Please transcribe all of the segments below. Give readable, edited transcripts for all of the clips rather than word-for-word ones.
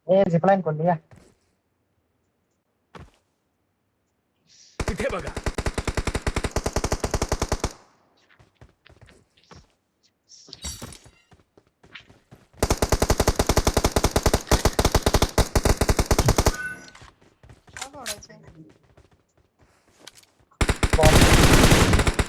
ए zipline कोण या तिथे बघा. काय फोडायचंय? वा रे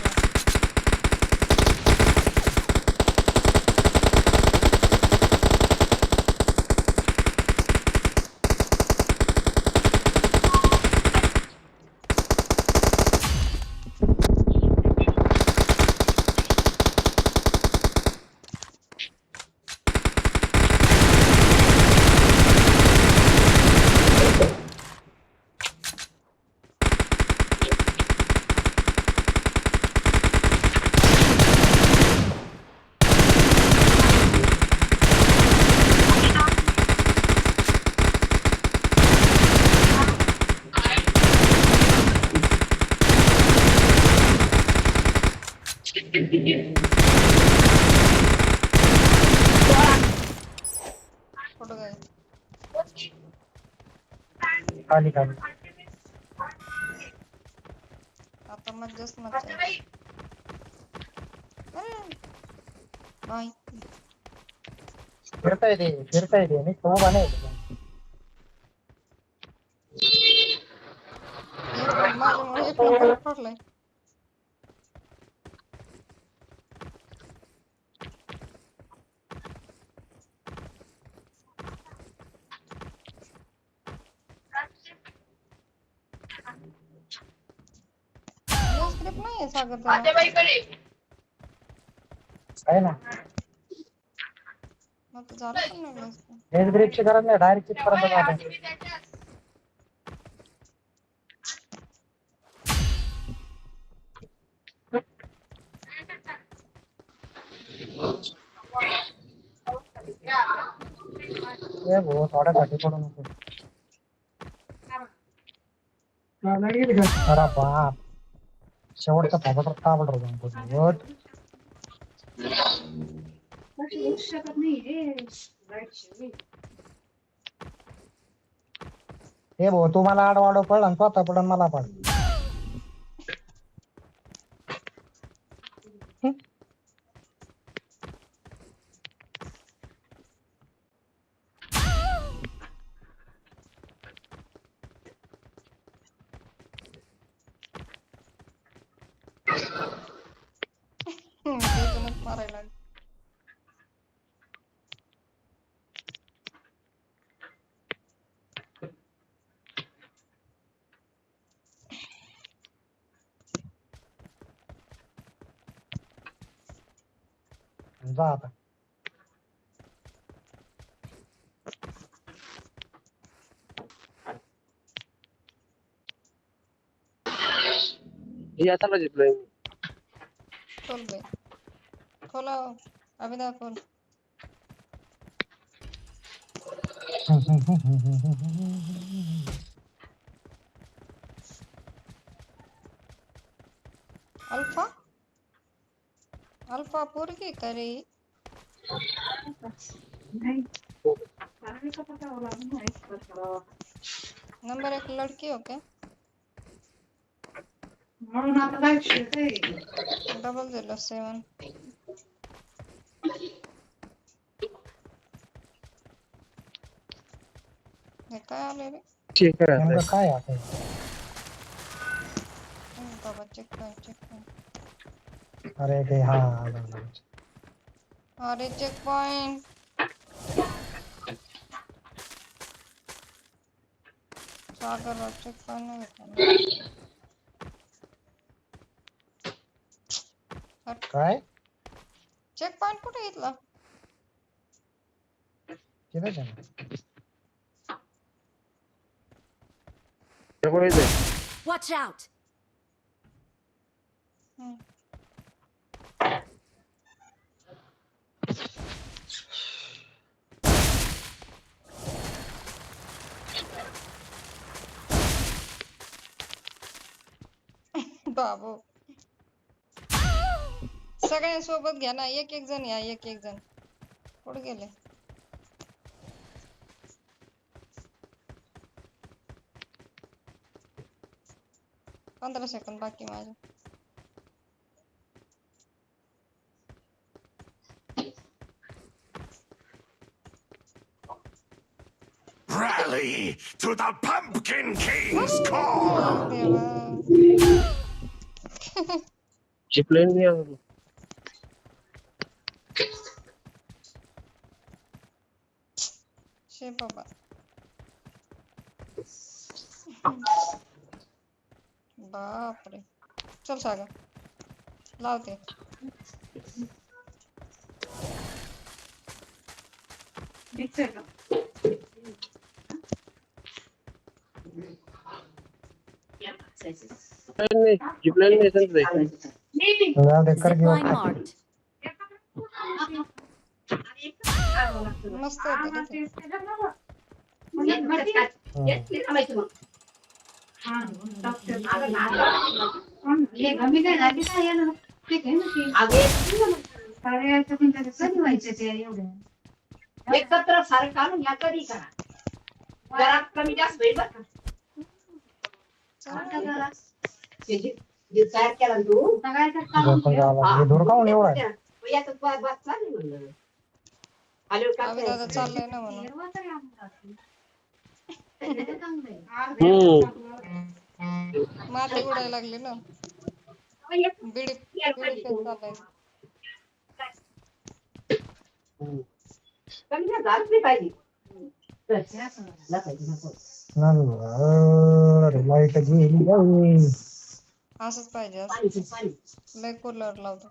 वा. कुठं काय? खाली खाली आता मज्जाच मज्जा आहे. अरे नाही फिरता येते नाही तो बने एक माझ्यामुळे एक नंबर पडलाय. यस ग्रुप नाहीये सागर त्याला. आहे ना मग तर झालं पण नाही असतं. हेच ग्रेपची गरज नाही डायरेक्ट चिटपर्यंत जाते ए भाऊ थोड्या साठी पडू नको अरे बाप शेवटचा फाबड ताबड होत हे भाऊ तू मला आडवाडव पडला आणि स्वतः पडन मला पड तिथूनच मारायला लागले. जा आता याचा जिंकलोय मी. खोल बे खोला अभिदा खोल. अल्फा अल्फा पोरगी का रे? नंबर एक लड़की हो क्या? 007. हे काय आले रे? चेक करायचं नेमकं काय आता बाबा चेक कर. अरे ते हा अरे चेक पॉइंट. सागर चेक पॉइंट नाही भेटला. काय चेक पॉइंट कुठे घेतला? किती जण Watch out! बाबू सगळ्यांसोबत घ्या ना. एक एक जण या एक एक जण. कुठे गेले? पंधरा सेकंद बाकी माझे. Rally to the Pumpkin King's call! देवा. जिपलाइन नहीं आ शे बाबा. बापरे. चल सागर लावते. नहीं जिपलाइन नहीं समझ रहे तुला डेकर घेऊ Zipline marked. मस्त होतं रे ते. एकत्र सारं काढून या कधी करा जरा कमी जास्त होईल बरं का जे तयार केला ना तू झोपून जावं लागलं. हे धूर काहून एवढा आहे? याचं बस चालेल म्हणलं आलो आम्ही दादा चाललंय ना म्हणून. माती उडायला लागली ना. बिडी बिडी पेन चाललंय. कमी ना झालंच नाही पाहिजे अरे लाईट गेली बाई. असंच पाहिजे असं. पाणी पाणी लय कूलर लावतो.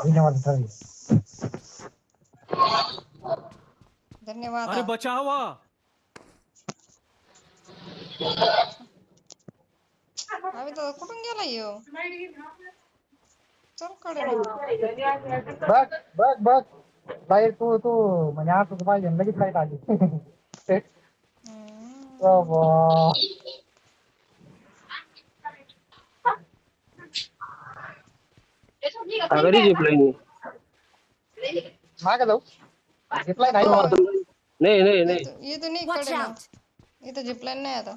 धन्यवाद सर. धन्यवाद. अरे बचावा आम्ही दादा कुठून गेला येऊ? चल कडे. बघ बघ बघ लाईट तू तू म्हणजे असंच पाहिजे लगेच लाईट आली. बाबा. अगर ही जिपलाइन मागे जाऊ घेतलाय नाही बाबा. नहीं नहीं नहीं इथं नाही Watch कडे ना. out. इथं जिपलाईन नाही आता.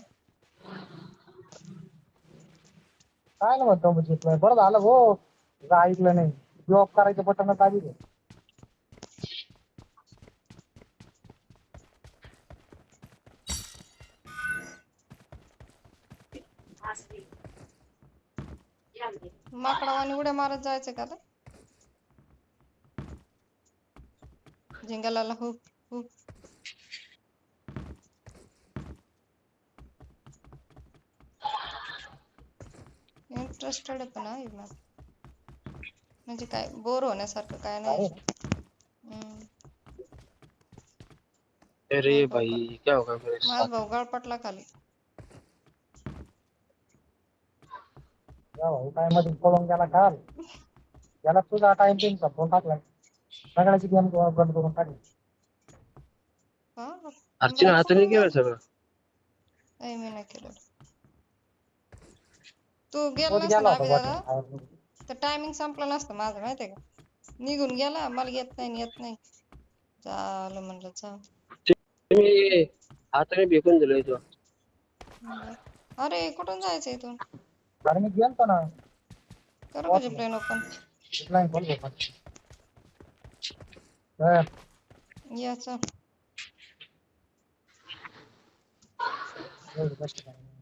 काय ना म्हणतो मग घेतलाय बरं झालं हो. तुझं ऐकलं नाही. जॉब करायचं बटन दाबी दे. माकडावानी उड्या मारत जायचं का आता? जिंगलाला हुप हुप. इंटरेस्टेड पण आहे मला. म्हणजे काय बोर होण्यासारखं काय नाही. हम्म. अरे भाई क्या होगा मेरे माझा साथ भाऊ गळपटला खाली. या भाऊ काय मध्ये पळून गेला काल. याला तुझा टाइम पिन संपवून टाकलाय. सगळ्याची गेम बंद करून टाकली. हा? अर्चना हाथ नहीं केला सगळं नाही मी नाही केलं. तू गेला तोच नसता गेला ना आम्ही होता दादा बटन. तर टायमिंग संपलं नसतं माझं माहितीये का? निघून गेला मला येत नाही. चालेल म्हणलं चल. तुम्ही हाताने फेकून दिलंय तो अरे कुठून जायचं इथून? अरे मी गेलतो ना. करू का प्लेन ओपन? घेतलाय बोल बघ. तर या चल. एवढं कष्ट करायचं.